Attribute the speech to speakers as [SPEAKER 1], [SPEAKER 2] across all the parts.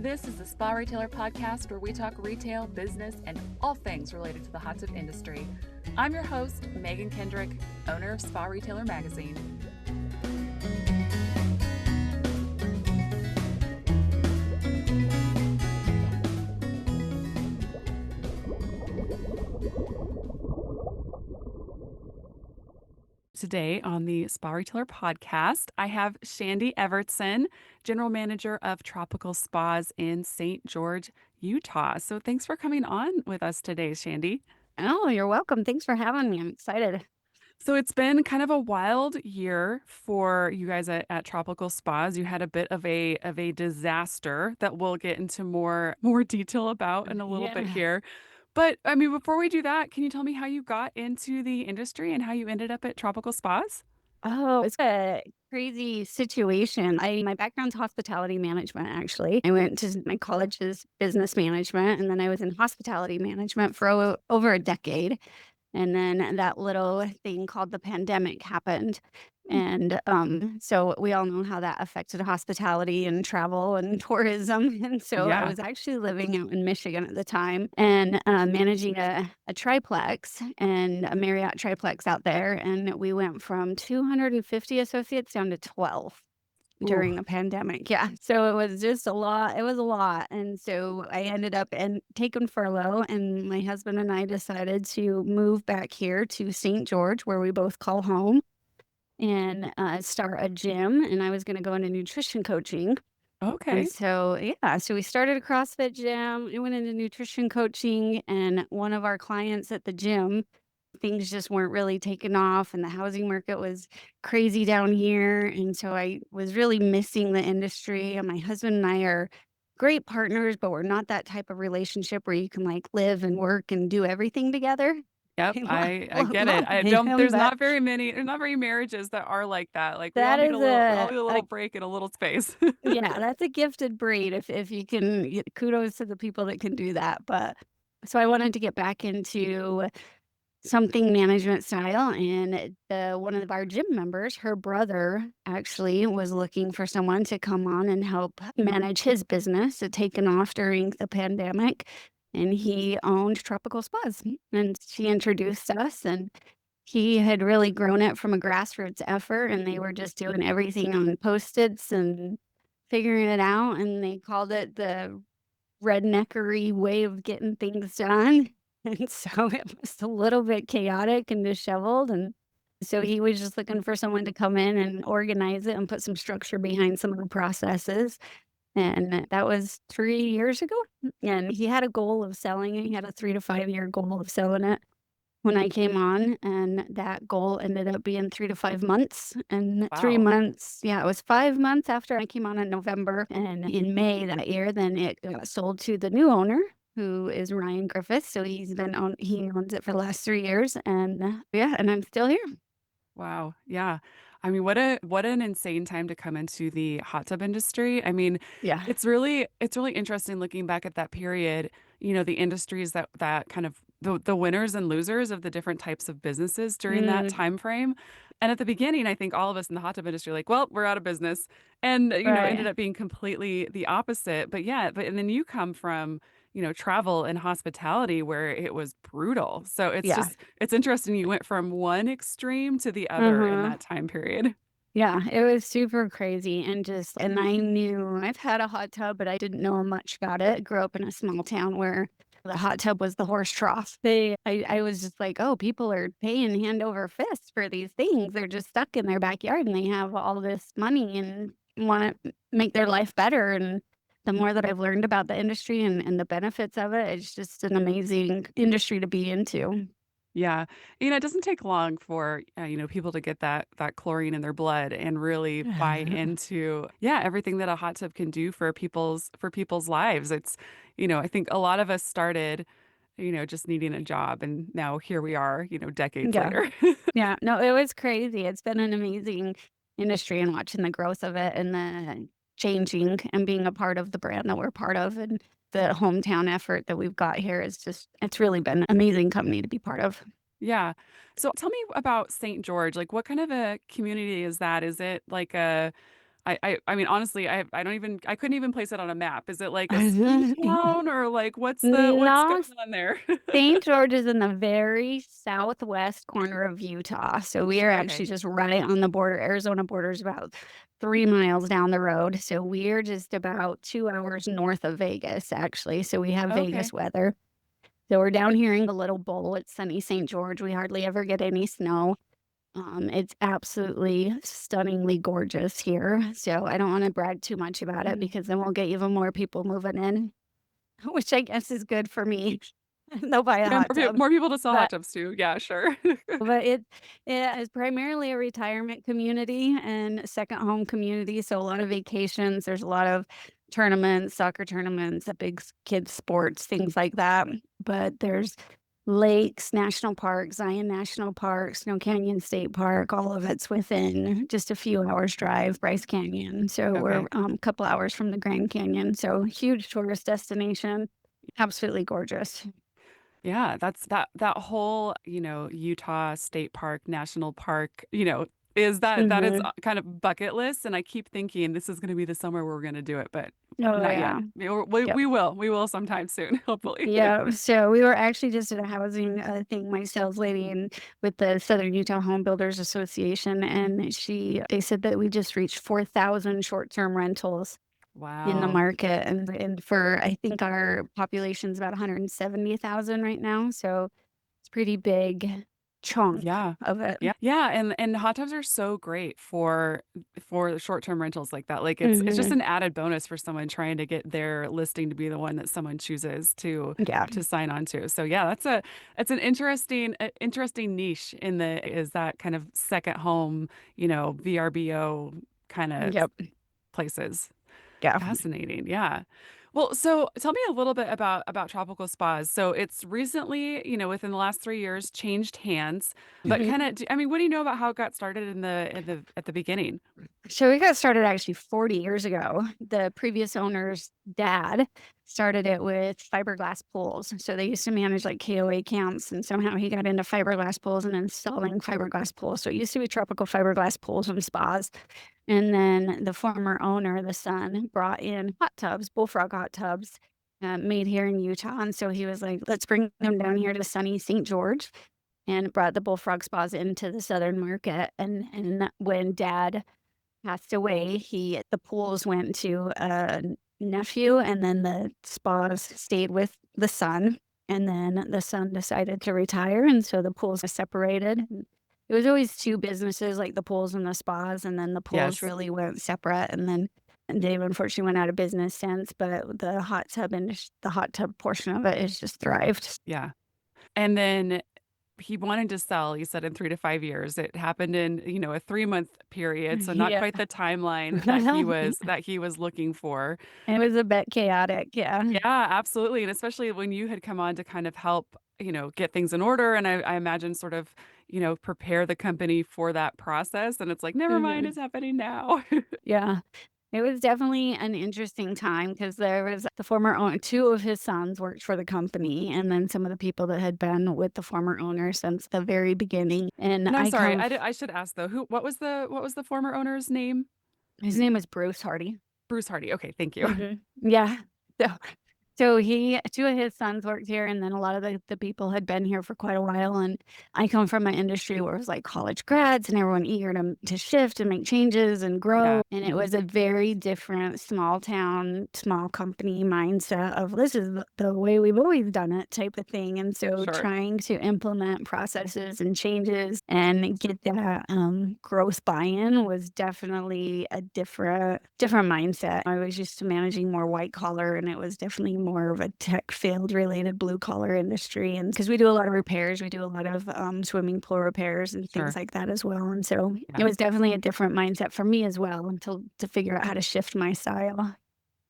[SPEAKER 1] This is the SpaRetailer Podcast, where we talk retail, business, and all things related to the hot tub industry. I'm your host, Megan Kendrick, owner of SpaRetailer Magazine. Today on the SpaRetailer Podcast, I have Shandi Evertsen, General Manager of Tropical Spas in St. George, Utah. So thanks for coming on with us today, Shandi.
[SPEAKER 2] Oh, you're welcome. Thanks for having me. I'm excited.
[SPEAKER 1] So it's been kind of a wild year for you guys at Tropical Spas. You had a bit of a disaster that we'll get into more detail about in a little bit
[SPEAKER 2] Yeah.
[SPEAKER 1] here. But I mean, before we do that, can you tell me how you got into the industry and how you ended up at Tropical Spas?
[SPEAKER 2] Oh, it's a crazy situation. My background's hospitality management, actually. I went to my college's business management, and then I was in hospitality management for over a decade. And then that little thing called the pandemic happened. And so we all know how that affected hospitality and travel and tourism. And so I
[SPEAKER 1] Yeah.
[SPEAKER 2] was actually living out in Michigan at the time and managing a triplex and a Marriott triplex out there. And we went from 250 associates down to 12
[SPEAKER 1] Ooh.
[SPEAKER 2] during the pandemic. Yeah. So it was just a lot. It was a lot. And so I ended up and taking furlough, and my husband and I decided to move back here to St. George, where we both call home, and start a gym. And I was going to go into nutrition coaching. And
[SPEAKER 1] Okay.
[SPEAKER 2] so, yeah, so we started a CrossFit gym. We went into nutrition coaching, and one of our clients at the gym, things just weren't really taking off, and the housing market was crazy down here. And so I was really missing the industry. And my husband and I are great partners, but we're not that type of relationship where you can like live and work and do everything together.
[SPEAKER 1] Yep.
[SPEAKER 2] I
[SPEAKER 1] I get it.
[SPEAKER 2] love
[SPEAKER 1] I don't
[SPEAKER 2] him,
[SPEAKER 1] there's
[SPEAKER 2] but
[SPEAKER 1] there's not very marriages that are like that. Like
[SPEAKER 2] that is
[SPEAKER 1] we all need a little break and a little space.
[SPEAKER 2] yeah, that's a gifted breed if you can kudos to the people that can do that. But so I wanted to get back into something management style, and one of our gym members, her brother actually was looking for someone to come on and help manage his business. It taken off during the pandemic, and he owned Tropical Spas, and she introduced us, and he had really grown it from a grassroots effort, and they were just doing everything on Post-its and figuring it out, and they called it the redneckery way of getting things done. And so it was a little bit chaotic and disheveled. And so he was just looking for someone to come in and organize it and put some structure behind some of the processes. And that was 3 years ago. And he had a goal of selling it. He had a 3 to 5 year goal of selling it when I came on, and that goal ended up being 3 to 5 months. And three
[SPEAKER 1] Wow.
[SPEAKER 2] months, yeah, it was 5 months after I came on in November. And in May that year, then it got sold to the new owner, who is Ryan Griffith. So he owns it for the last 3 years. And yeah, and I'm still here.
[SPEAKER 1] Wow. Yeah. I mean, what an insane time to come into the hot tub industry. I mean,
[SPEAKER 2] Yeah.
[SPEAKER 1] it's really interesting looking back at that period, the industries that kind of the winners and losers of the different types of businesses during that
[SPEAKER 2] Mm,
[SPEAKER 1] time frame. And at the beginning, I think all of us in the hot tub industry are like, well, we're out of business. And ended
[SPEAKER 2] right.
[SPEAKER 1] up being completely the opposite. But yeah, and then you come from travel and hospitality where it was brutal. So
[SPEAKER 2] Yeah.
[SPEAKER 1] it's interesting you went from one extreme to the other in
[SPEAKER 2] Uh-huh.
[SPEAKER 1] that time period.
[SPEAKER 2] Yeah, it was super crazy and I knew I've had a hot tub, but I didn't know much about it. Grew up in a small town where the hot tub was the horse trough. I was just like, oh, people are paying hand over fist for these things. They're just stuck in their backyard and they have all this money and want to make their life better. And the more that I've learned about the industry and the benefits of it, it's just an amazing industry to be into.
[SPEAKER 1] Yeah. It doesn't take long for, people to get that chlorine in their blood and really buy into, yeah, everything that a hot tub can do for people's lives. I think a lot of us started, just needing a job, and now here we are, decades
[SPEAKER 2] Yeah.
[SPEAKER 1] later.
[SPEAKER 2] Yeah, no, it was crazy. It's been an amazing industry and watching the growth of it and the changing and being a part of the brand that we're part of and the hometown effort that we've got here is just it's really been an amazing company to be part of.
[SPEAKER 1] Yeah. So tell me about St. George. Like, what kind of a community is that? Is it like I mean, honestly, I couldn't even place it on a map. Is it like a ski town or like what's going
[SPEAKER 2] No,
[SPEAKER 1] on there?
[SPEAKER 2] St. George is in the very southwest corner of Utah, so we are actually
[SPEAKER 1] Okay.
[SPEAKER 2] just right on the border. Arizona border is about 3 miles down the road, so we're just about 2 hours north of Vegas, actually, so we have Vegas
[SPEAKER 1] Okay.
[SPEAKER 2] weather. So we're down here in the Little Bowl. It's sunny St. George. We hardly ever get any snow. It's absolutely stunningly gorgeous here. So I don't want to brag too much about it
[SPEAKER 1] Mm.
[SPEAKER 2] because then we'll get even more people moving in, which I guess is good for me. They'll buy a
[SPEAKER 1] Yeah,
[SPEAKER 2] hot tub.
[SPEAKER 1] more people to sell hot
[SPEAKER 2] But
[SPEAKER 1] tubs to. Yeah, sure.
[SPEAKER 2] it is primarily a retirement community and a second home community, so a lot of vacations, there's a lot of tournaments, soccer tournaments, big kids sports, things like that, but there's lakes, national parks, Zion National Park, Snow Canyon State Park, all of it's within just a few hours drive, Bryce Canyon, so we're,
[SPEAKER 1] Okay.
[SPEAKER 2] a couple hours from the Grand Canyon, so huge tourist destination, absolutely gorgeous.
[SPEAKER 1] Yeah, that whole, Utah State Park, National Park, that is
[SPEAKER 2] Mhm.
[SPEAKER 1] kind of bucket list, and I keep thinking this is gonna be the summer where we're gonna do it, but
[SPEAKER 2] Oh,
[SPEAKER 1] not yet.
[SPEAKER 2] yeah. Yep.
[SPEAKER 1] We will sometime soon, hopefully.
[SPEAKER 2] Yeah, so we were actually just at a housing, thing, my sales lady and with the Southern Utah Home Builders Association, and they said that we just reached 4,000 short-term rentals in the
[SPEAKER 1] Wow.
[SPEAKER 2] market, and for I think our population's about 170,000 right now, so it's pretty big chunk
[SPEAKER 1] Yeah.
[SPEAKER 2] of it.
[SPEAKER 1] Yeah. Yeah, and hot tubs are so great for short-term rentals like that. Like, it's just
[SPEAKER 2] Mhm.
[SPEAKER 1] an added bonus for someone trying to get their listing to be the one that someone chooses
[SPEAKER 2] Yeah.
[SPEAKER 1] to sign on to. So, yeah, it's an interesting niche in the is that kind of second home, VRBO kinda
[SPEAKER 2] Yep.
[SPEAKER 1] places.
[SPEAKER 2] Yeah.
[SPEAKER 1] Fascinating, yeah. Well, so tell me a little bit about tropical spas. So it's recently, within the last 3 years, changed hands, but
[SPEAKER 2] Mhm.
[SPEAKER 1] kinda I mean, what do you know about how it got started at the beginning?
[SPEAKER 2] So we got started actually 40 years ago. The previous owner's dad started it with fiberglass pools. So they used to manage like KOA camps, and somehow he got into fiberglass pools and installing fiberglass pools. So it used to be tropical fiberglass pools and spas. And then the former owner, the son, brought in hot tubs, bullfrog hot tubs, made here in Utah. And so he was like, let's bring them down here to sunny St. George, and brought the bullfrog spas into the southern market. And when dad passed away, the pools went to a nephew, and then the spas stayed with the son, and then the son decided to retire, and so the pools were separated. And it was always 2 businesses, like the pools and the spas, and then the pools
[SPEAKER 1] Yes.
[SPEAKER 2] really went separate, and then and Dave unfortunately went out of business since, but the hot tub portion of it has just thrived.
[SPEAKER 1] Yeah. And then he wanted to sell, he said, in 3 to 5 years. It happened in, a 3-month period, so not
[SPEAKER 2] Yeah.
[SPEAKER 1] quite the timeline that he was looking for.
[SPEAKER 2] It was a bit chaotic, yeah.
[SPEAKER 1] Yeah, absolutely, and especially when you had come on to kind of help, get things in order, and I imagine sort of, prepare the company for that process, and it's like, "Never mind,
[SPEAKER 2] Mhm.
[SPEAKER 1] it's happening now."
[SPEAKER 2] Yeah. It was definitely an interesting time because there was the former owner 2 of his sons worked for the company, and then some of the people that had been with the former owner since the very beginning, and
[SPEAKER 1] And I'm
[SPEAKER 2] I
[SPEAKER 1] sorry,
[SPEAKER 2] come f
[SPEAKER 1] I should ask though, what was the former owner's name?
[SPEAKER 2] his name is Bruce Hardy.
[SPEAKER 1] Bruce Hardy, okay, thank you.
[SPEAKER 2] Mhm. Yeah. So So he 2 of his sons worked here, and then a lot of the people had been here for quite a while, and I come from an industry where it was like college grads and everyone eager to shift and make changes and grow,
[SPEAKER 1] Yeah,
[SPEAKER 2] and it was a very different small town, small company mindset of, "This is the way we've always done it," type of thing, and so
[SPEAKER 1] sure,
[SPEAKER 2] trying to implement processes and changes and get that, growth buy-in was definitely a different mindset. I was used to managing more white collar, and it was definitely more of a tech field related blue collar industry. And because we do a lot of repairs, we do a lot of swimming pool repairs and things
[SPEAKER 1] sure,
[SPEAKER 2] like that as well. And so it
[SPEAKER 1] yeah,
[SPEAKER 2] was definitely a different mindset for me as well until to figure out how to shift my style.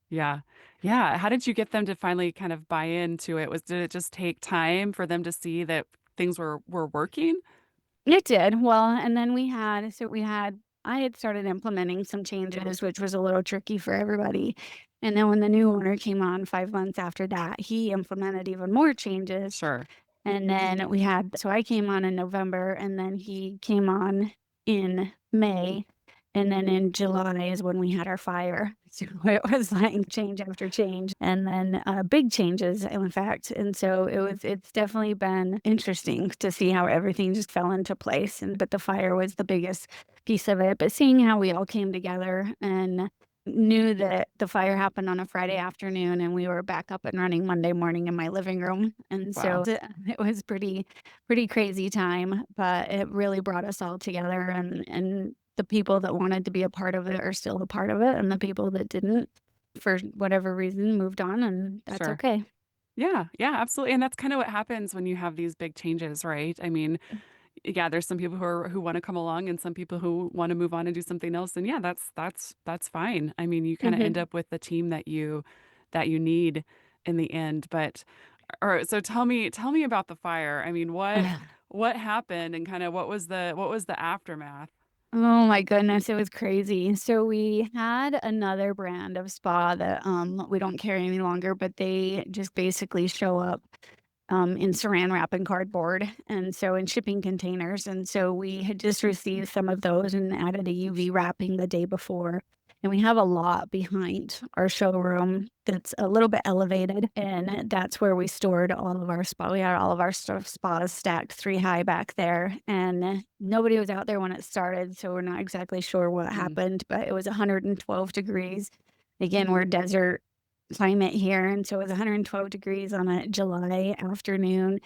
[SPEAKER 1] yeah, yeah, how did you get them to finally kind of buy into it? Did it just take time for them to see that things were working?
[SPEAKER 2] It did. Well, and then I had started implementing some changes, which was a little tricky for everybody. And then when the new owner came on 5 months after that, he implemented even more changes.
[SPEAKER 1] Sure,
[SPEAKER 2] And then so I came on in November, and then he came on in May, And then in July is when we had our fire. So it was like change after change and then big changes, in fact. And so it's definitely been interesting to see how everything just fell into place. But the fire was the biggest piece of it. But seeing how we all came together and knew that the fire happened on a Friday afternoon and we were back up and running Monday morning in my living room. And so
[SPEAKER 1] Wow.
[SPEAKER 2] it was pretty crazy time, but it really brought us all together and the people that wanted to be a part of it are still a part of it, and the people that didn't, for whatever reason, moved on, and that's
[SPEAKER 1] Sure.
[SPEAKER 2] okay.
[SPEAKER 1] Yeah, yeah, absolutely, and that's kinda what happens when you have these big changes, right? I mean, yeah, there's some people who wanna come along and some people who wanna move on and do something else, and yeah, that's fine. I mean, you kinda end
[SPEAKER 2] Mhm.
[SPEAKER 1] up with the team that you need in the end, but alright, so tell me about the fire. I mean, what happened and kinda what was the aftermath?
[SPEAKER 2] Oh my goodness, it was crazy. So we had another brand of spa that we don't carry any longer, but they just basically show up in saran wrap and cardboard, and so in shipping containers. And so we had just received some of those and added a UV wrapping the day before. And we have a lot behind our showroom that's a little bit elevated, and that's where we stored all of our spa. We had all of our stuff spas stacked 3 high back there, and nobody was out there when it started, so we're not exactly sure what
[SPEAKER 1] Mm,
[SPEAKER 2] happened, but it was 112 degrees. Again, we're desert climate here, and so it was 112 degrees on a July afternoon,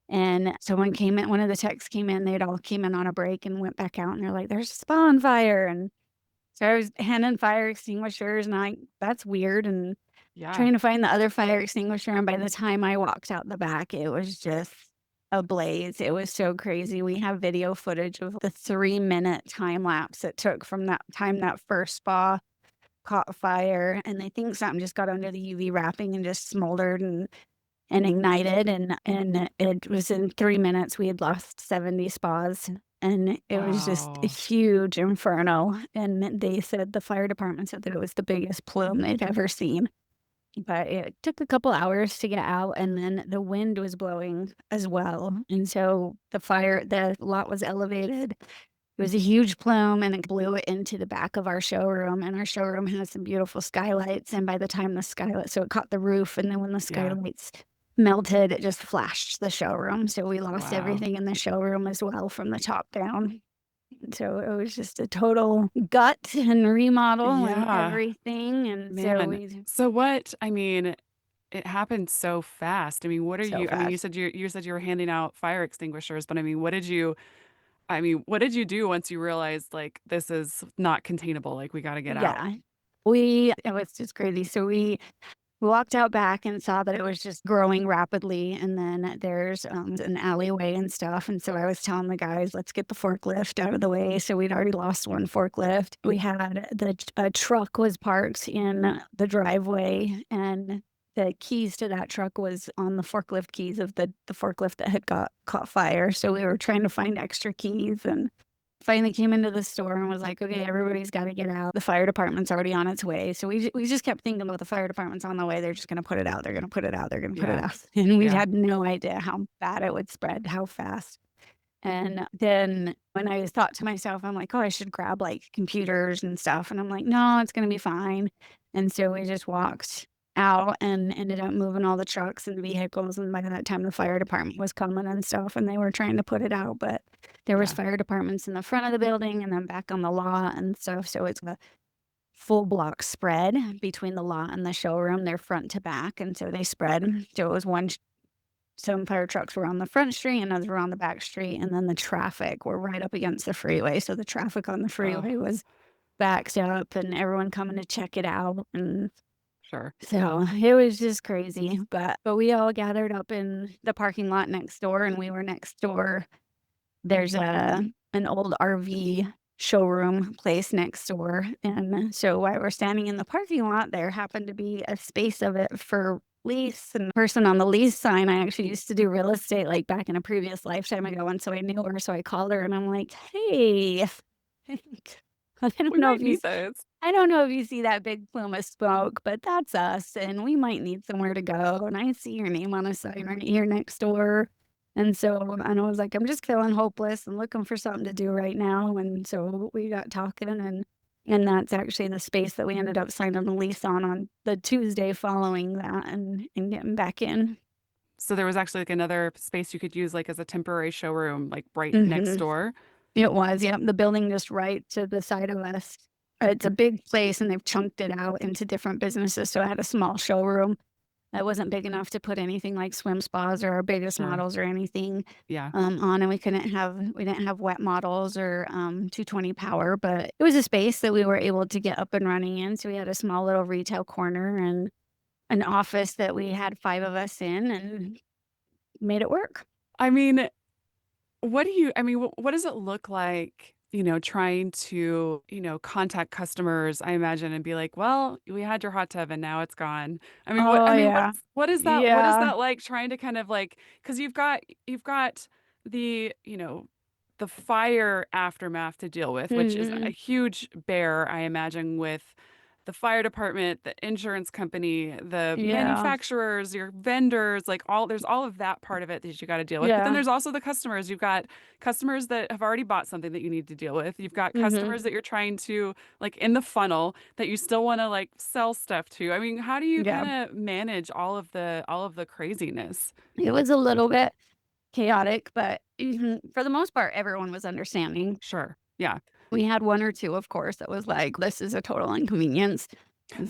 [SPEAKER 2] and someone came in one of the techs came in, they'd all came in on a break and went back out, and they're like, "There's a spa on fire," and so I was handing fire extinguishers, and that's weird, and
[SPEAKER 1] yeah.
[SPEAKER 2] trying to find the other fire extinguisher, and by the time I walked out the back, it was just a blaze. It was so crazy. We have video footage of the 3-minute time lapse it took from that time that first spa caught fire, and I think something just got under the UV wrapping and just smoldered and ignited, and it was in 3 minutes, we had lost 70 spas, and it was just a
[SPEAKER 1] Wow.
[SPEAKER 2] huge inferno, and they said the fire department said that it was the biggest plume they'd ever seen, but it took a couple hours to get out, and then the wind was blowing as well, and so the lot was elevated. It was a huge plume, and it blew it into the back of our showroom, and our showroom has some beautiful skylights, and by the time the skylight so it caught the roof, and then when the
[SPEAKER 1] Yeah.
[SPEAKER 2] skylights melted, it just flashed the showroom, so we lost
[SPEAKER 1] Wow.
[SPEAKER 2] everything in the showroom as well from the top down. So it was just a total gut and remodel and
[SPEAKER 1] Yeah.
[SPEAKER 2] everything, and so
[SPEAKER 1] Man,
[SPEAKER 2] we
[SPEAKER 1] so what I mean, it happened so fast. I mean, what are
[SPEAKER 2] so
[SPEAKER 1] you I mean,
[SPEAKER 2] fast.
[SPEAKER 1] you said you were handing out fire extinguishers, but I mean, what did you do once you realized, like, this is not containable, like, we gotta get out?
[SPEAKER 2] Yeah. It was just crazy. So we walked out back and saw that it was just growing rapidly, and then there's, an alleyway and stuff, and so I was telling the guys, "Let's get the forklift out of the way," so we'd already lost one forklift. We had a truck was parked in the driveway, and the keys to that truck was on the forklift keys of the forklift that had caught fire, so we were trying to find extra keys and finally came into the store and was like, "Okay, everybody's gotta get out. The fire department's already on its way." So we just kept thinking about the fire department's on the way. They're just gonna put it out. They're gonna put it out. They're gonna put it
[SPEAKER 1] Yeah,
[SPEAKER 2] out. And we
[SPEAKER 1] yeah,
[SPEAKER 2] had no idea how bad it would spread, how fast. And then when I thought to myself, I'm like, "Oh, I should grab, like, computers and stuff." And I'm like, "No, it's gonna be fine." And so we just walked out and ended up moving all the trucks and vehicles, and by that time, the fire department was coming and stuff, and they were trying to put it out, but there was
[SPEAKER 1] yeah,
[SPEAKER 2] fire departments in the front of the building and then back on the lot and stuff, so it's a full block spread between the lot and the showroom. They're front to back, and so they spread. So it was some fire trucks were on the front street and others were on the back street, and then the traffic were right up against the freeway, so the traffic on the
[SPEAKER 1] oh,
[SPEAKER 2] freeway was backed up and everyone coming to check it out, and
[SPEAKER 1] sure,
[SPEAKER 2] so it was just crazy, but we all gathered up in the parking lot next door, and we were next door. There's an old RV showroom place next door, and so while we're standing in the parking lot, there happened to be a space of it for lease, and the person on the lease sign, I actually used to do real estate, like, back in a previous lifetime ago, and so I knew her, so I called her, and I'm like, "Hey, I don't
[SPEAKER 1] we
[SPEAKER 2] know
[SPEAKER 1] might
[SPEAKER 2] if you
[SPEAKER 1] need this.
[SPEAKER 2] I don't know if you see that big plume of smoke, but that's us, and we might need somewhere to go, and I see your name on a sign right here next door." And I was like, "I'm just feeling hopeless and looking for something to do right now," and so we got talking, and And that's actually the space that we ended up signing the lease on the Tuesday following that and getting back in.
[SPEAKER 1] So there was actually like another space you could use like as a temporary showroom, like right next
[SPEAKER 2] Mhm.
[SPEAKER 1] door.
[SPEAKER 2] It was, yep, the building just right to the side of us. It's a big place, and they've chunked it out into different businesses, so I had a small showroom that wasn't big enough to put anything like swim spas or our biggest
[SPEAKER 1] Sure.
[SPEAKER 2] models or anything,
[SPEAKER 1] Yeah.
[SPEAKER 2] on, and we didn't have wet models or, 220 power, but it was a space that we were able to get up and running in, so we had a small little retail corner and an office that we had 5 of us in and made it work.
[SPEAKER 1] I mean, what does it look like, trying to, contact customers, I imagine, and be like, well, we had your hot tub and now it's gone.
[SPEAKER 2] Oh, yeah.
[SPEAKER 1] What is
[SPEAKER 2] Yeah.
[SPEAKER 1] that like trying to kind of like, because you've got the, the fire aftermath to deal with, which is a
[SPEAKER 2] Mhm.
[SPEAKER 1] huge bear, I imagine, with the fire department, the insurance company, the
[SPEAKER 2] Yeah.
[SPEAKER 1] manufacturers, your vendors, like there's all of that part of it that you got to deal with. But then
[SPEAKER 2] Yeah.
[SPEAKER 1] there's also the customers. You've got customers that have already bought something that you need to deal with. You've got
[SPEAKER 2] Mhm.
[SPEAKER 1] customers that you're trying to like in the funnel that you still want to like sell stuff to. I mean, how do you
[SPEAKER 2] Yeah.
[SPEAKER 1] kind of manage all of the craziness?
[SPEAKER 2] It was a little bit chaotic, but for the most part, everyone was understanding.
[SPEAKER 1] Sure. Yeah.
[SPEAKER 2] We had 1 or 2, of course, that was like, "This is a total inconvenience."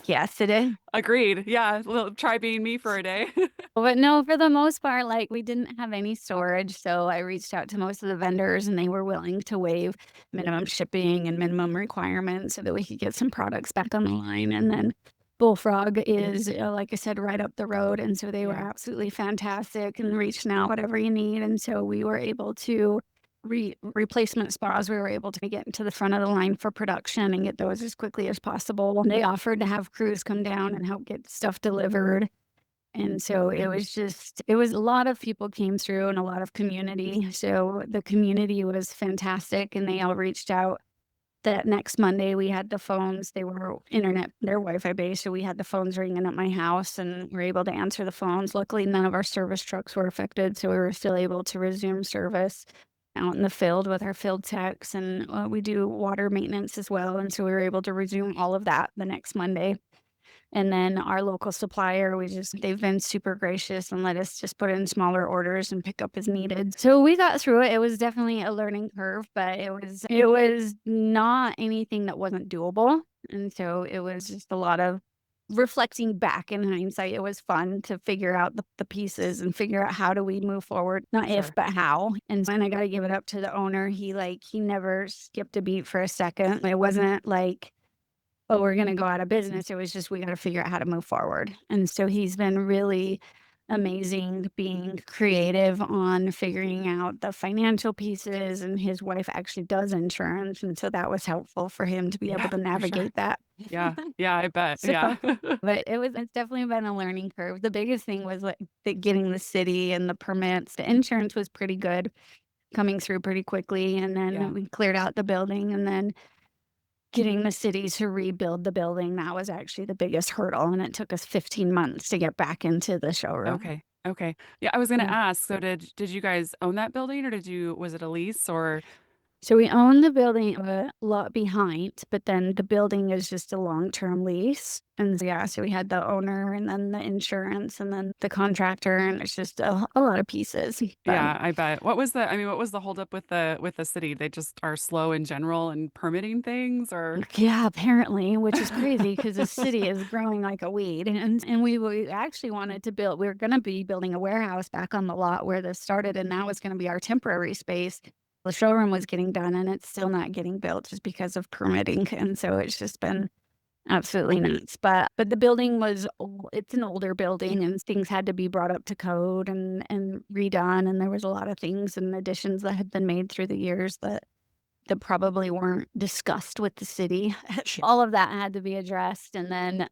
[SPEAKER 2] Yes, it is.
[SPEAKER 1] Agreed. Yeah. Try being me for a day.
[SPEAKER 2] But no, for the most part, like, we didn't have any storage, so I reached out to most of the vendors, and they were willing to waive minimum shipping and minimum requirements so that we could get some products back on the line, and then Bullfrog is, like I said, right up the road, and so they were
[SPEAKER 1] Yeah.
[SPEAKER 2] absolutely fantastic and reaching out whatever you need, and so we were able to replacement spas, we were able to get into the front of the line for production and get those as quickly as possible. They offered to have crews come down and help get stuff delivered. And so it was a lot of people came through and a lot of community. So the community was fantastic and they all reached out. That next Monday we had the phones, they were they're Wi-Fi based, so we had the phones ringing at my house and we were able to answer the phones. Luckily, none of our service trucks were affected, so we were still able to resume service out in the field with our field techs, and we do water maintenance as well, and so we were able to resume all of that the next Monday. And then our local supplier, they've been super gracious and let us just put in smaller orders and pick up as needed. So we got through it. It was definitely a learning curve, but it was not anything that wasn't doable. And so it was just a lot of reflecting back in hindsight. It was fun to figure out the pieces and figure out how do we move forward, not if,
[SPEAKER 1] Sure.
[SPEAKER 2] but how. And I got to give it up to the owner. He never skipped a beat for a second. It wasn't like, "Oh, we're gonna go out of business." It was just, "We gotta figure out how to move forward." And so he's been really amazing being creative on figuring out the financial pieces, and his wife actually does insurance, and so that was helpful for him to be able
[SPEAKER 1] Yeah,
[SPEAKER 2] to
[SPEAKER 1] for sure.
[SPEAKER 2] navigate that.
[SPEAKER 1] Yeah. Yeah, I bet.
[SPEAKER 2] So
[SPEAKER 1] Yeah.
[SPEAKER 2] but it's definitely been a learning curve. The biggest thing was, like, getting the city and the permits. The insurance was pretty good, coming through pretty quickly, and then
[SPEAKER 1] Yeah.
[SPEAKER 2] we cleared out the building, and then getting the city to rebuild the building, that was actually the biggest hurdle, and it took us 15 months to get back into the showroom.
[SPEAKER 1] Okay. Okay. Yeah, I was gonna
[SPEAKER 2] Yeah.
[SPEAKER 1] ask, so did you guys own that building or was it a lease or
[SPEAKER 2] So we own the building a lot behind, but then the building is just a long-term lease, and yeah, so we had the owner and then the insurance and then the contractor, and it's just a lot of pieces, but
[SPEAKER 1] yeah, I bet. What was the holdup with the city? They just are slow in general and permitting things or
[SPEAKER 2] yeah, apparently, which is crazy because the city is growing like a weed, and we actually wanted to build we were gonna be building a warehouse back on the lot where this started, and that was gonna be our temporary space. The showroom was getting done, and it's still not getting built just because of permitting, and so it's just been absolutely nuts, but the building was ol it's an older building, and things had to be brought up to code and redone, and there was a lot of things and additions that had been made through the years that probably weren't discussed with the city. All of that had to be addressed, and then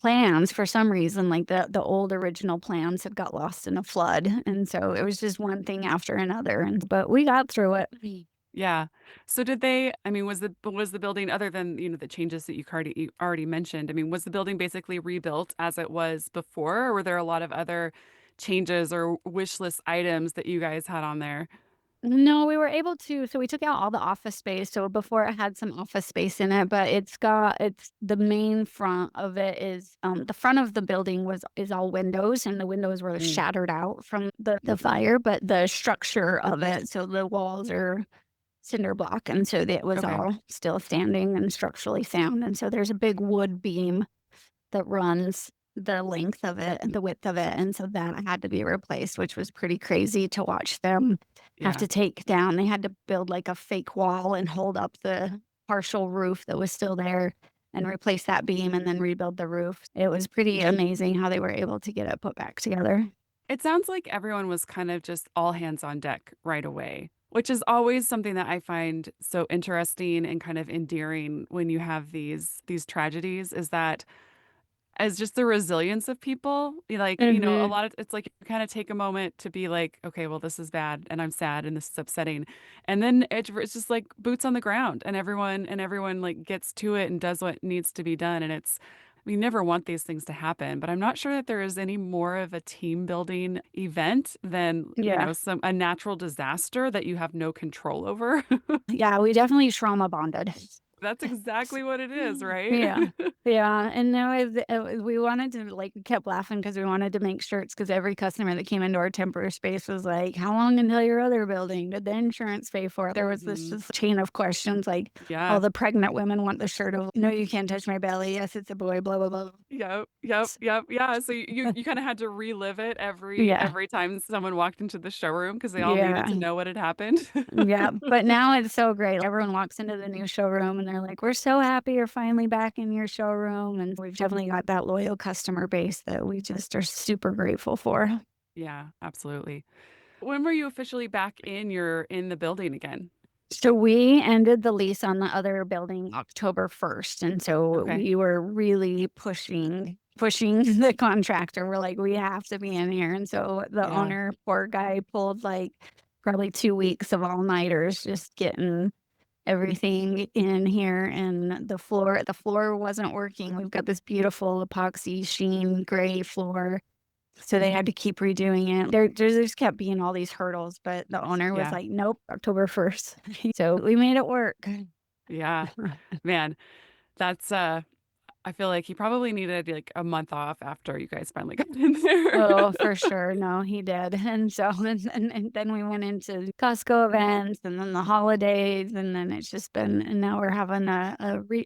[SPEAKER 2] plans for some reason, like the old original plans had got lost in a flood, and so it was just one thing after another, but we got through it.
[SPEAKER 1] yeah. So did they was the building other than, the changes that you already mentioned, was the building basically rebuilt as it was before, or were there a lot of other changes or wish list items that you guys had on there?
[SPEAKER 2] No, we were able to so we took out all the office space, so before it had some office space in it, but it's the main front of it is, the front of the building is all windows, and the windows were
[SPEAKER 1] Mm,
[SPEAKER 2] shattered out from the fire, but the structure of it, so the walls are cinder block, and so it was
[SPEAKER 1] okay.
[SPEAKER 2] all still standing and structurally sound, and so there's a big wood beam that runs the length of it and the width of it, and so that had to be replaced, which was pretty crazy to watch them have
[SPEAKER 1] Yeah.
[SPEAKER 2] to take down. They had to build, like, a fake wall and hold up the partial roof that was still there and replace that beam and then rebuild the roof. It was pretty amazing how they were able to get it put back together.
[SPEAKER 1] It sounds like everyone was kind of just all hands on deck right away, which is always something that I find so interesting and kind of endearing when you have these tragedies is that as just the resilience of people, like, a
[SPEAKER 2] Mhm.
[SPEAKER 1] lot of it's like you kind of take a moment to be like, okay, well, this is bad and I'm sad and this is upsetting. And then it's just like boots on the ground and everyone like gets to it and does what needs to be done. And we never want these things to happen, but I'm not sure that there is any more of a team building event than,
[SPEAKER 2] Yeah.
[SPEAKER 1] a natural disaster that you have no control over.
[SPEAKER 2] Yeah, we definitely trauma bonded.
[SPEAKER 1] That's exactly what it is, right?
[SPEAKER 2] Yeah. Yeah, and no, we wanted to, like, we kept laughing because we wanted to make shirts because every customer that came into our temporary space was like, "How long until your other building? Did the insurance pay for it?" There was this
[SPEAKER 1] Mhm.
[SPEAKER 2] just chain of questions, like, all
[SPEAKER 1] Yeah.
[SPEAKER 2] the pregnant women want the shirt of, "No, you can't touch my belly. Yes, it's a boy, blah, blah, blah."
[SPEAKER 1] Yep, yep, yep, yeah, so you kinda had to relive it every
[SPEAKER 2] Yeah.
[SPEAKER 1] every time someone walked into the showroom because they all needed
[SPEAKER 2] Yeah.
[SPEAKER 1] to know what had happened.
[SPEAKER 2] Yeah, but now it's so great. Everyone walks into the new showroom and they're like, "We're so happy you're finally back in your showroom." And we've definitely got that loyal customer base that we just are super grateful for.
[SPEAKER 1] Yeah, absolutely. When were you officially back in the building again?
[SPEAKER 2] So we ended the lease on the other building October 1st. And so
[SPEAKER 1] Okay.
[SPEAKER 2] we were really pushing the contractor. We're like, we have to be in here. And so the
[SPEAKER 1] Yeah,
[SPEAKER 2] owner, poor guy, pulled like probably 2 weeks of all nighters just getting everything in here, and the floor wasn't working. We've got this beautiful epoxy sheen gray floor, so they had to keep redoing it. There just kept being all these hurdles, but the owner was
[SPEAKER 1] yeah,
[SPEAKER 2] like, "Nope, October 1st." So we made it work.
[SPEAKER 1] yeah. Man, that's, I feel like he probably needed, like, a month off after you guys finally got in there.
[SPEAKER 2] Oh, for sure. No, he did. And so and then we went into Costco events and then the holidays, and then it's just been and now we're having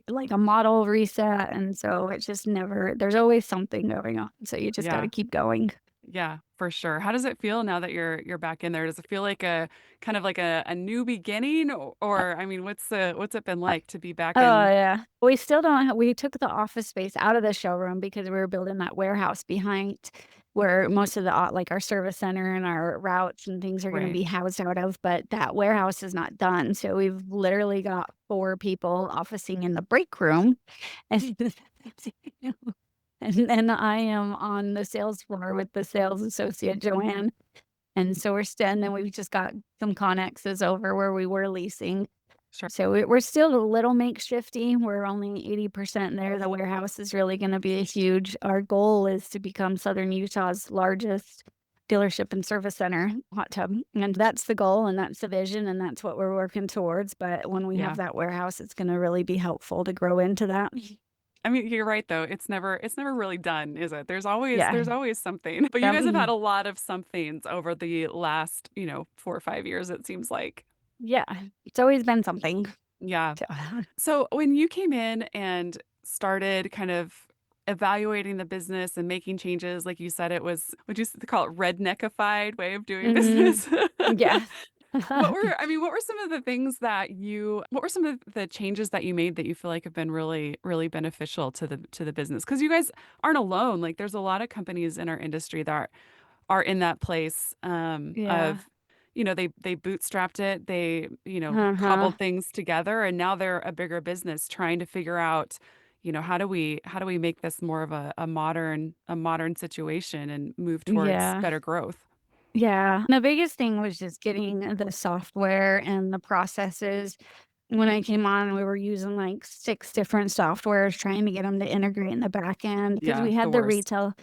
[SPEAKER 2] like a model reset, and so it's just never there's always something going on. So you just gotta
[SPEAKER 1] Yeah,
[SPEAKER 2] keep going.
[SPEAKER 1] yeah, for sure. How does it feel now that you're back in there? Does it feel like a kind of like a new beginning, or I mean, what's it been like to be back
[SPEAKER 2] Oh,
[SPEAKER 1] in.
[SPEAKER 2] yeah. We still don't ha we took the office space out of the showroom because we were building that warehouse behind where most of the like, our service center and our routes and things are gonna
[SPEAKER 1] Right.
[SPEAKER 2] be housed out of, but that warehouse is not done, so we've literally got 4 people officing in the break room, and and I am on the sales floor with the sales associate, Joanne, and so and then we've just got some connexes over where we were leasing.
[SPEAKER 1] Sure.
[SPEAKER 2] So we're still a little makeshifty. We're only 80% there. The warehouse is really going to be huge. Our goal is to become Southern Utah's largest dealership and service center hot tub. And that's the goal and that's the vision and that's what we're working towards. But when we have
[SPEAKER 1] Yeah.
[SPEAKER 2] that warehouse, it's going to really be helpful to grow into that.
[SPEAKER 1] I mean, you're right though. It's never really done, is it? There's always
[SPEAKER 2] Yeah.
[SPEAKER 1] there's always something. But you guys have had
[SPEAKER 2] Um,
[SPEAKER 1] a lot of somethings over the last, 4 or 5 years, it seems like.
[SPEAKER 2] yeah. It's always been something.
[SPEAKER 1] Yeah.
[SPEAKER 2] So,
[SPEAKER 1] So when you came in and started kind of evaluating the business and making changes, like you said, would you call it redneckified way of doing
[SPEAKER 2] mhm,
[SPEAKER 1] business?
[SPEAKER 2] yeah.
[SPEAKER 1] What were some of the changes that you made that you feel like have been really, really beneficial to the business? Because you guys aren't alone. Like there's a lot of companies in our industry that are in that place
[SPEAKER 2] Yeah.
[SPEAKER 1] of, they bootstrapped it, they,
[SPEAKER 2] Uh-huh.
[SPEAKER 1] cobbled things together, and now they're a bigger business trying to figure out, how do we make this more of a modern situation and move towards
[SPEAKER 2] Yeah.
[SPEAKER 1] better growth?
[SPEAKER 2] Yeah. The biggest thing was just getting the software and the processes. When I came on, we were using like 6 different softwares trying to get them to integrate in the back end because
[SPEAKER 1] Yeah,
[SPEAKER 2] we
[SPEAKER 1] the
[SPEAKER 2] had the
[SPEAKER 1] worst.
[SPEAKER 2] retail.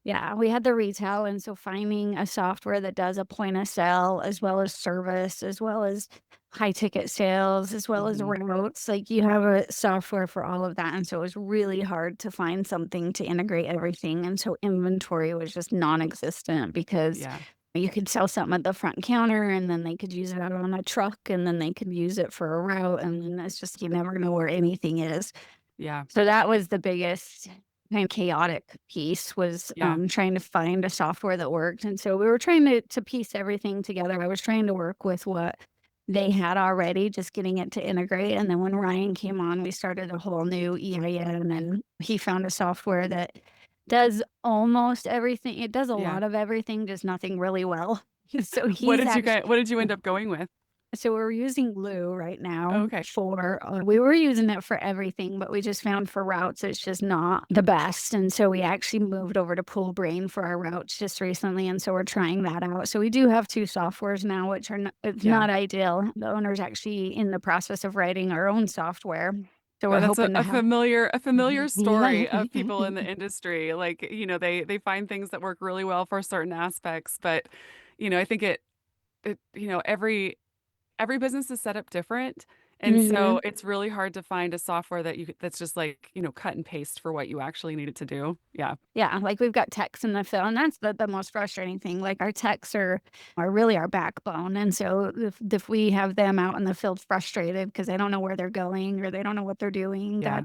[SPEAKER 2] Yeah, we had the retail, and so finding a software that does a point of sale as well as service, as well as high ticket sales, as well as
[SPEAKER 1] Mhm.
[SPEAKER 2] remotes, like, you have a software for all of that, and so it was really hard to find something to integrate everything, and so inventory was just non-existent because
[SPEAKER 1] Yeah.
[SPEAKER 2] you could sell something at the front counter, and then they could use it out on a truck, and then they could use it for a route, and then it's just you never know where anything is.
[SPEAKER 1] Yeah.
[SPEAKER 2] So that was the biggest kind of chaotic piece was,
[SPEAKER 1] Yeah.
[SPEAKER 2] trying to find a software that worked, and so we were trying to piece everything together. I was trying to work with what they had already, just getting it to integrate, and then when Ryan came on, we started a whole new EIN, and he found a software that does almost everything. It does a
[SPEAKER 1] Yeah.
[SPEAKER 2] lot of everything, just nothing really well. So he's
[SPEAKER 1] What did you end up going with?
[SPEAKER 2] so we're using Glue right now
[SPEAKER 1] Okay.
[SPEAKER 2] for we were using it for everything, but we just found for routes it's just not the best. And so we actually moved over to Pool Brain for our routes just recently. And so we're trying that out. So we do have two softwares now, which are not, it's
[SPEAKER 1] Yeah.
[SPEAKER 2] not ideal. The owner's actually in the process of writing our own software. So we're
[SPEAKER 1] That's
[SPEAKER 2] hoping to have
[SPEAKER 1] a familiar story of people in the
[SPEAKER 2] yeah.
[SPEAKER 1] industry. Like, they find things that work really well for certain aspects, but, I think every business is set up different. And so
[SPEAKER 2] Mhm.
[SPEAKER 1] it's really hard to find a software that's just like, cut and paste for what you actually need it to do. Yeah.
[SPEAKER 2] Yeah, like, we've got techs in the field, and that's the most frustrating thing, like, our techs are really our backbone, and so if we have them out in the field frustrated because they don't know where they're going or they don't know what they're doing,
[SPEAKER 1] Yeah.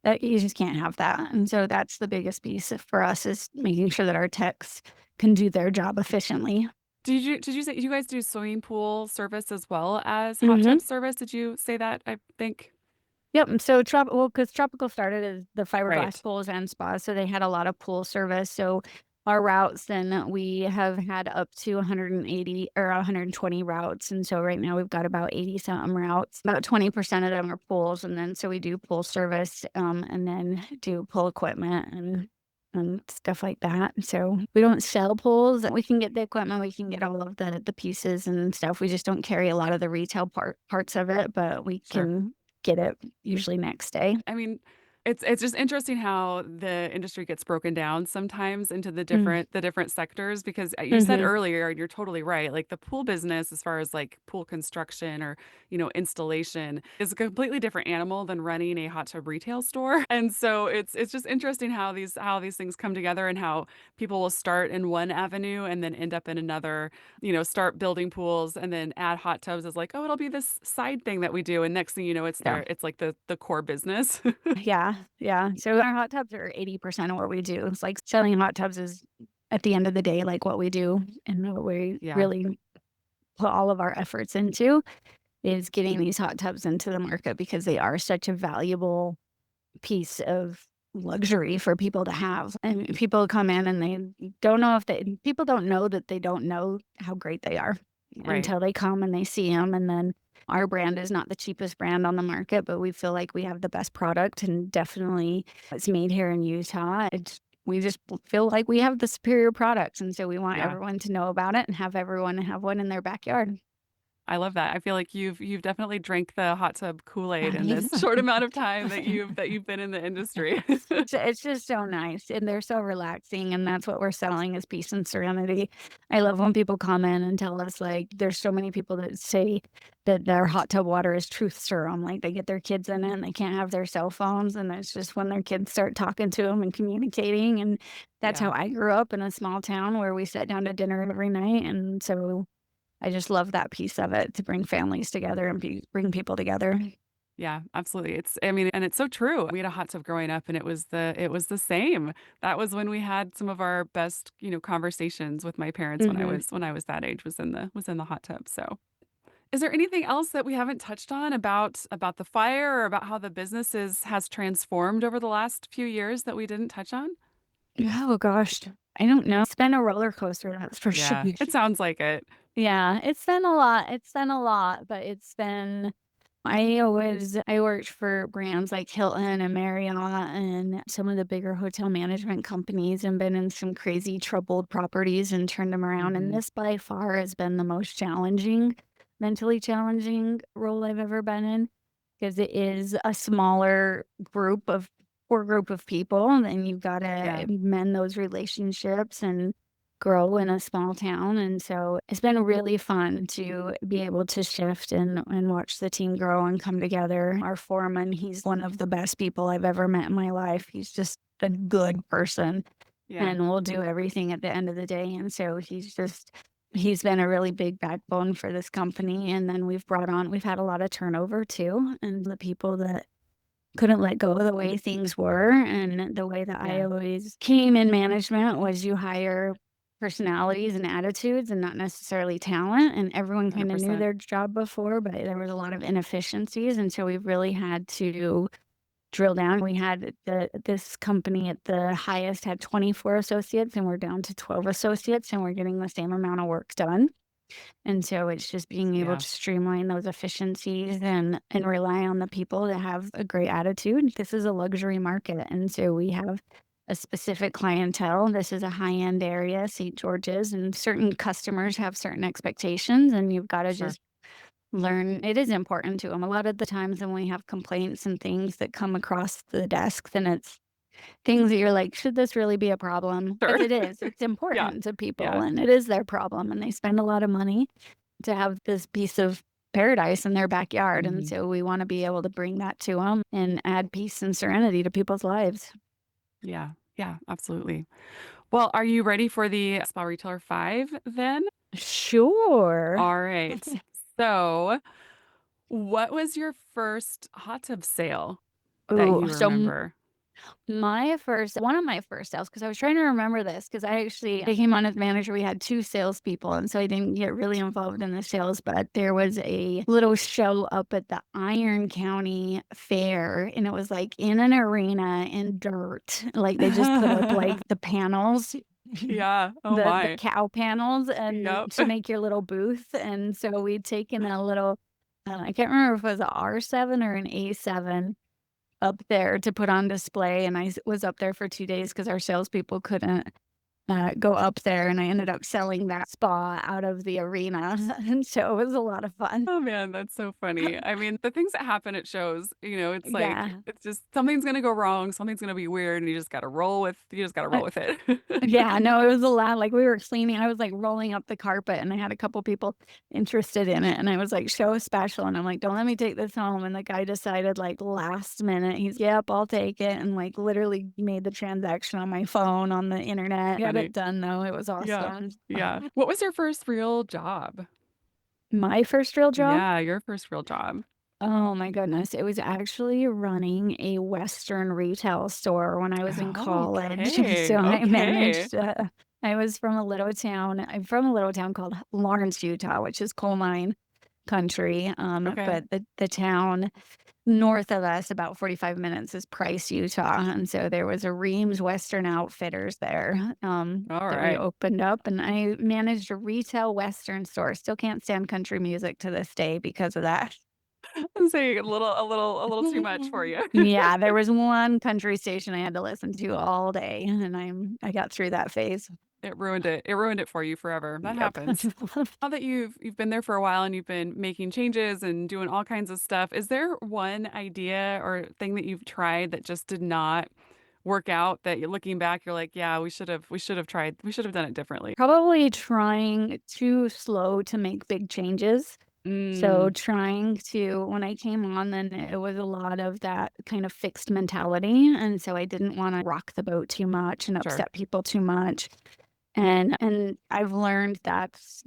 [SPEAKER 2] that you just can't have that, and so that's the biggest piece for us is making sure that our techs can do their job efficiently.
[SPEAKER 1] Did you say you guys do swimming pool service as well as hot tub
[SPEAKER 2] Mhm.
[SPEAKER 1] service? Did you say that? I think.
[SPEAKER 2] Yep, and so because Tropical started as the fiberglass
[SPEAKER 1] Right.
[SPEAKER 2] pools and spas, so they had a lot of pool service, so our routes then we have had up to 180 or 120 routes, and so right now we've got about 80 something routes. About 20% of them are pools, and then so we do pool service, and then do pool equipment and stuff like that. So we don't sell pools. We can get the equipment, we can get all of the pieces and stuff. We just don't carry a lot of the retail parts of it, but we
[SPEAKER 1] Sure.
[SPEAKER 2] can get it usually next day.
[SPEAKER 1] I mean, it's just interesting how the industry gets broken down sometimes into
[SPEAKER 2] Mm,
[SPEAKER 1] the different sectors because you said
[SPEAKER 2] mhm.
[SPEAKER 1] earlier, and you're totally right, like the pool business as far as like pool construction or, installation is a completely different animal than running a hot tub retail store. And so it's just interesting how these things come together and how people will start in one avenue and then end up in another, start building pools and then add hot tubs as like, oh, it'll be this side thing that we do. And next thing you know,
[SPEAKER 2] Yeah.
[SPEAKER 1] it's like the core business.
[SPEAKER 2] Yeah, yeah. So our hot tubs are 80% of what we do. It's like selling hot tubs is at the end of the day, like what we do and what we
[SPEAKER 1] Yeah.
[SPEAKER 2] really put all of our efforts into is getting these hot tubs into the market because they are such a valuable piece of luxury for people to have. And people come in and they don't know if they people don't know that they don't know how great they are
[SPEAKER 1] Right.
[SPEAKER 2] until they come and they see them. And then our brand is not the cheapest brand on the market, but we feel like we have the best product and definitely it's made here in Utah. We just feel like we have the superior products. And so we want
[SPEAKER 1] Yeah.
[SPEAKER 2] everyone to know about it and have everyone have one in their backyard.
[SPEAKER 1] I love that. I feel like you've definitely drank the hot tub Kool-Aid in this short amount of time that you've been in the industry.
[SPEAKER 2] So it's just so nice, and they're so relaxing, and that's what we're selling is peace and serenity. I love when people come in and tell us, like, there's so many people that say that their hot tub water is truth serum, like, they get their kids in it, and they can't have their cell phones, and it's just when their kids start talking to them and communicating, and that's
[SPEAKER 1] Yeah.
[SPEAKER 2] how I grew up in a small town where we sat down to dinner every night, and so I just love that piece of it to bring families together and bring people together.
[SPEAKER 1] Yeah, absolutely. I mean, and it's so true. We had a hot tub growing up and it was the same. That was when we had some of our best, conversations with my parents
[SPEAKER 2] Mhm.
[SPEAKER 1] when I was that age was in the hot tub. So, is there anything else that we haven't touched on about the fire or about how the has transformed over the last few years that we didn't touch on?
[SPEAKER 2] Oh gosh, I don't know. It's been a roller coaster, that's for sure.
[SPEAKER 1] Yeah, it sounds like it.
[SPEAKER 2] Yeah, it's been a lot. It's been a lot, but it's been I worked for brands like Hilton and Marriott and some of the bigger hotel management companies and been in some crazy troubled properties and turned them around. And
[SPEAKER 1] Mhm.
[SPEAKER 2] this by far has been the most challenging, mentally challenging role I've ever been in because it is a smaller group of core group of people, and then you've gotta
[SPEAKER 1] Yeah.
[SPEAKER 2] mend those relationships and grow in a small town, and so it's been really fun to be able to shift and watch the team grow and come together. Our foreman, he's one of the best people I've ever met in my life. He's just a good person
[SPEAKER 1] Yeah.
[SPEAKER 2] and will do everything at the end of the day, and so he's been a really big backbone for this company, and then we've had a lot of turnover too, and the people that couldn't let go of the way things were, and the way that I
[SPEAKER 1] Yeah.
[SPEAKER 2] always came in management was you hire personalities and attitudes and not necessarily talent, and everyone kinda knew
[SPEAKER 1] 100%.
[SPEAKER 2] their job before, but there was a lot of inefficiencies, and so we really had to drill down. We had this company at the highest had 24 associates, and we're down to 12 associates, and we're getting the same amount of work done. And so it's just being able
[SPEAKER 1] Yeah.
[SPEAKER 2] to streamline those efficiencies and rely on the people that have a great attitude. This is a luxury market, and so we have a specific clientele. This is a high-end area, St. George's, and certain customers have certain expectations, and you've gotta
[SPEAKER 1] Sure.
[SPEAKER 2] just learn it is important to them. A lot of the times when we have complaints and things that come across the desk, then it's things that you're like, "Should this really be a problem?"
[SPEAKER 1] Sure.
[SPEAKER 2] Because it is. It's
[SPEAKER 1] Yeah.
[SPEAKER 2] important to people,
[SPEAKER 1] Yeah.
[SPEAKER 2] and it is their problem, and they spend a lot of money to have this piece of paradise in their backyard, and
[SPEAKER 1] Mhm.
[SPEAKER 2] so we wanna be able to bring that to them and add peace and serenity to people's lives.
[SPEAKER 1] Yeah. Yeah, absolutely. Well, are you ready for the Spa Retailer 5 then?
[SPEAKER 2] Sure.
[SPEAKER 1] All right. So, what was your first hot tub sale that
[SPEAKER 2] Ooh,
[SPEAKER 1] you remember?
[SPEAKER 2] my first one of my first sales, because I was trying to remember this, because I came on as manager, we had 2 salespeople, and so I didn't get really involved in the sales, but there was a little show up at the Iron County Fair, and it was, like, in an arena in dirt, like, they just put up, like, the panels,
[SPEAKER 1] Yeah. Oh
[SPEAKER 2] the
[SPEAKER 1] my.
[SPEAKER 2] cow panels and
[SPEAKER 1] Yep.
[SPEAKER 2] to make your little booth, and so we'd taken a little, I can't remember if it was a R7 or an A7 up there to put on display, and I was up there for 2 days because our salespeople couldn't, go up there, and I ended up selling that spa out of the arena, and so it was a lot of fun.
[SPEAKER 1] Oh man, that's so funny. I mean, the things that happen at shows, it's like
[SPEAKER 2] Yeah.
[SPEAKER 1] it's just something's gonna go wrong, something's gonna be weird, and you just gotta roll with it.
[SPEAKER 2] Yeah, no, it was a lot, like, we were cleaning I was, like, rolling up the carpet, and I had a couple people interested in it, and I was like, "Show is special," and I'm like, "Don't let me take this home," and the guy decided, like, last minute, he's, "Yep, I'll take it," and, like, literally made the transaction on my phone, on the internet. Got it
[SPEAKER 1] Funny.
[SPEAKER 2] done, though, it was
[SPEAKER 1] Yeah.
[SPEAKER 2] awesome.
[SPEAKER 1] Yeah. What was your first real job?
[SPEAKER 2] My first real job?
[SPEAKER 1] Yeah, your first real job.
[SPEAKER 2] Oh my goodness, it was actually running a Western retail store when I was in
[SPEAKER 1] Oh,
[SPEAKER 2] college. So
[SPEAKER 1] okay.
[SPEAKER 2] I
[SPEAKER 1] Okay.
[SPEAKER 2] managed, I was from a little town I'm from a little town called Lawrence, Utah, which is coal mine country,
[SPEAKER 1] Okay.
[SPEAKER 2] but the town north of us, about 45 minutes, is Price, Utah, and so there was a Reams Western Outfitters there,
[SPEAKER 1] All
[SPEAKER 2] that we
[SPEAKER 1] right.
[SPEAKER 2] opened up, and I managed a retail Western store. Still can't stand country music to this day because of that.
[SPEAKER 1] I'm saying a little too much for you.
[SPEAKER 2] Yeah, there was one country station I had to listen to all day, and I got through that phase.
[SPEAKER 1] It ruined it. It ruined it for you forever. That
[SPEAKER 2] Yep.
[SPEAKER 1] happens. Now that you've been there for a while and you've been making changes and doing all kinds of stuff, is there one idea or thing that you've tried that just did not work out that you're looking back, you're like, yeah, we should have tried, we should have done it differently.
[SPEAKER 2] Probably trying too slow to make big changes. So
[SPEAKER 1] Mm,
[SPEAKER 2] trying to when I came on, then it was a lot of that kind of fixed mentality, and so I didn't wanna rock the boat too much and
[SPEAKER 1] sure.
[SPEAKER 2] upset people too much. And I've learned that's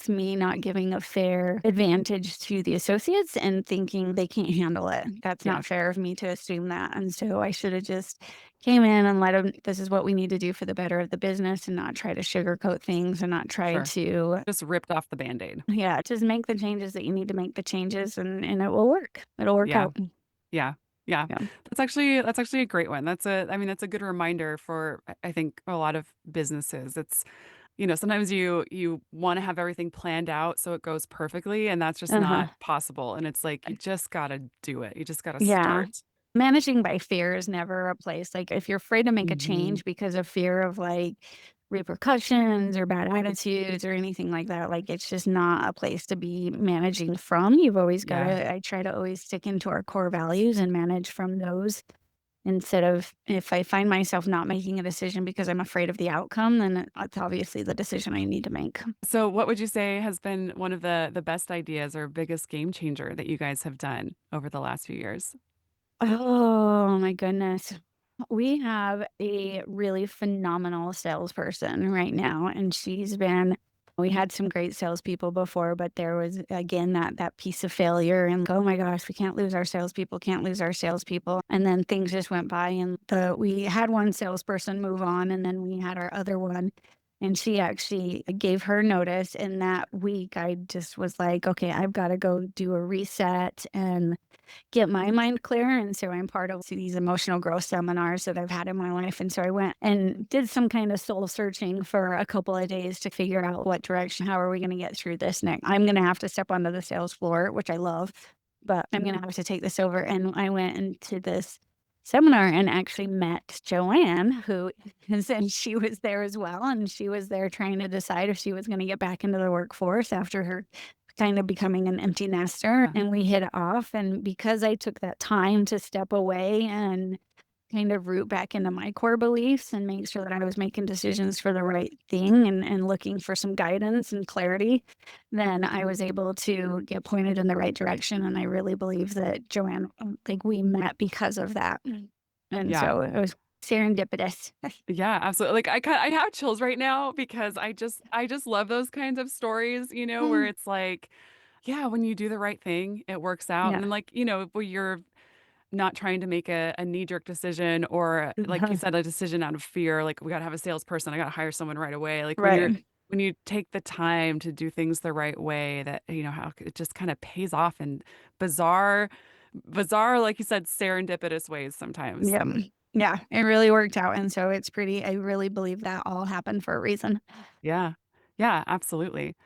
[SPEAKER 2] me not giving a fair advantage to the associates and thinking they can't handle it. That's
[SPEAKER 1] Yeah,
[SPEAKER 2] not fair of me to assume that, and so I shoulda just came in and let them. "This is what we need to do for the better of the business," and not try to sugarcoat things and not try
[SPEAKER 1] sure.
[SPEAKER 2] to
[SPEAKER 1] Just ripped off the Band-Aid.
[SPEAKER 2] yeah, just make the changes that you need to make the changes, and it will work. It'll work
[SPEAKER 1] Yeah.
[SPEAKER 2] out.
[SPEAKER 1] Yeah. Yeah.
[SPEAKER 2] Yeah.
[SPEAKER 1] That's actually a great one. I mean, that's a good reminder for I think a lot of businesses. Sometimes you want to have everything planned out so it goes perfectly, and that's just
[SPEAKER 2] Uh-huh.
[SPEAKER 1] not possible. And it's like you just gotta do it. You just gotta
[SPEAKER 2] Yeah.
[SPEAKER 1] start.
[SPEAKER 2] Managing by fear is never a place, like, if you're afraid to make a
[SPEAKER 1] Mhm.
[SPEAKER 2] change because of fear of, like, repercussions or bad attitudes or anything like that, like, it's just not a place to be managing from. You've always
[SPEAKER 1] Yeah.
[SPEAKER 2] gotta I try to always stick into our core values and manage from those, instead of if I find myself not making a decision because I'm afraid of the outcome, then it's obviously the decision I need to make.
[SPEAKER 1] So what would you say has been one of the best ideas or biggest game changer that you guys have done over the last few years?
[SPEAKER 2] Oh my goodness. We have a really phenomenal salesperson right now, and we had some great salespeople before, but there was again that piece of failure and oh my gosh, we can't lose our salespeople, can't lose our salespeople. And then things just went by and we had one salesperson move on and then we had our other one. And she actually gave her notice. And that week I just was like, okay, I've got to go do a reset and get my mind clear. And so I'm part of these emotional growth seminars that I've had in my life. And so I went and did some kind of soul searching for a couple of days to figure out what direction, how are we going to get through this next? I'm going to have to step onto the sales floor, which I love, but I'm going to have to take this over. And I went into this seminar and actually met Joanne, who and she was there as well. And she was there trying to decide if she was going to get back into the workforce after her kind of becoming an empty nester,
[SPEAKER 1] Yeah.
[SPEAKER 2] and we hit it off, and because I took that time to step away and kind of root back into my core beliefs and make sure that I was making decisions for the right thing and looking for some guidance and clarity, then I was able to get pointed in the right direction, and I really believe that Joanne, like, we met because of that, and
[SPEAKER 1] Yeah.
[SPEAKER 2] so it was serendipitous.
[SPEAKER 1] Yeah, absolutely. Like I have chills right now because I just love those kinds of stories, where
[SPEAKER 2] Mm,
[SPEAKER 1] it's like, yeah, when you do the right thing, it works out. And
[SPEAKER 2] yeah.
[SPEAKER 1] then like, where you're not trying to make a knee-jerk decision or like you said, a decision out of fear, like we gotta have a salesperson, I gotta hire someone right away. Like
[SPEAKER 2] Right.
[SPEAKER 1] when you take the time to do things the right way, that how it just kind of pays off in bizarre, bizarre, like you said, serendipitous ways sometimes.
[SPEAKER 2] Yeah. Yeah, it really worked out, and so I really believe that all happened for a reason.
[SPEAKER 1] Yeah. Yeah, absolutely.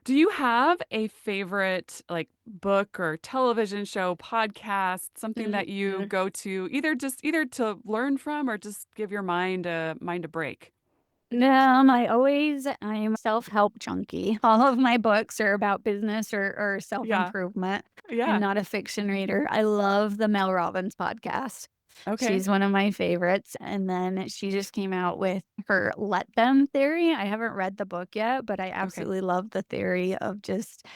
[SPEAKER 1] Do you have a favorite like book or television show, podcast, something that you
[SPEAKER 2] Mhm.
[SPEAKER 1] go to either to learn from or just give your mind a break?
[SPEAKER 2] I'm a self-help junkie. All of my books are about business or
[SPEAKER 1] Yeah.
[SPEAKER 2] self-improvement. I'm
[SPEAKER 1] Yeah.
[SPEAKER 2] not a fiction reader. I love the Mel Robbins podcast.
[SPEAKER 1] Okay.
[SPEAKER 2] She's one of my favorites, and then she just came out with her "Let Them" theory. I haven't read the book yet, but I
[SPEAKER 1] Okay.
[SPEAKER 2] absolutely love the theory of just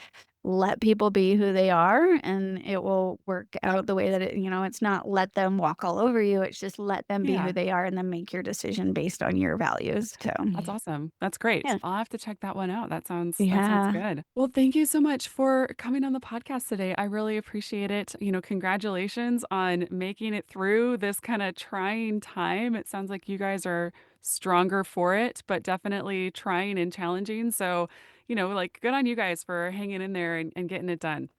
[SPEAKER 2] let people be who they are and it will work out the way that it's not let them walk all over you. It's just let them be who
[SPEAKER 1] Yeah.
[SPEAKER 2] they are and then make your decision based on your values. So,
[SPEAKER 1] That's awesome. That's great.
[SPEAKER 2] yeah.
[SPEAKER 1] I'll have to check that one out. That sounds
[SPEAKER 2] Yeah.
[SPEAKER 1] good. Well, thank you so much for coming on the podcast today. I really appreciate it. Congratulations on making it through this kind of trying time. It sounds like you guys are stronger for it, but definitely trying and challenging. So, like good on you guys for hanging in there and getting it done.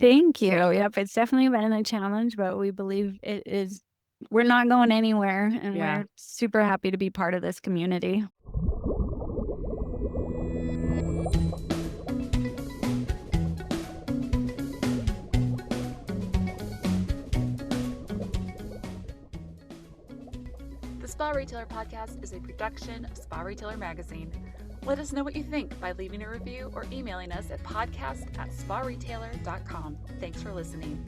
[SPEAKER 2] Thank you. Yep. It's definitely been a challenge, but we believe we're not going anywhere and
[SPEAKER 1] Yeah.
[SPEAKER 2] we're super happy to be part of this community.
[SPEAKER 1] The Spa Retailer Podcast is a production of Spa Retailer Magazine. Let us know what you think by leaving a review or emailing us at podcast@sparetailer.com. Thanks for listening.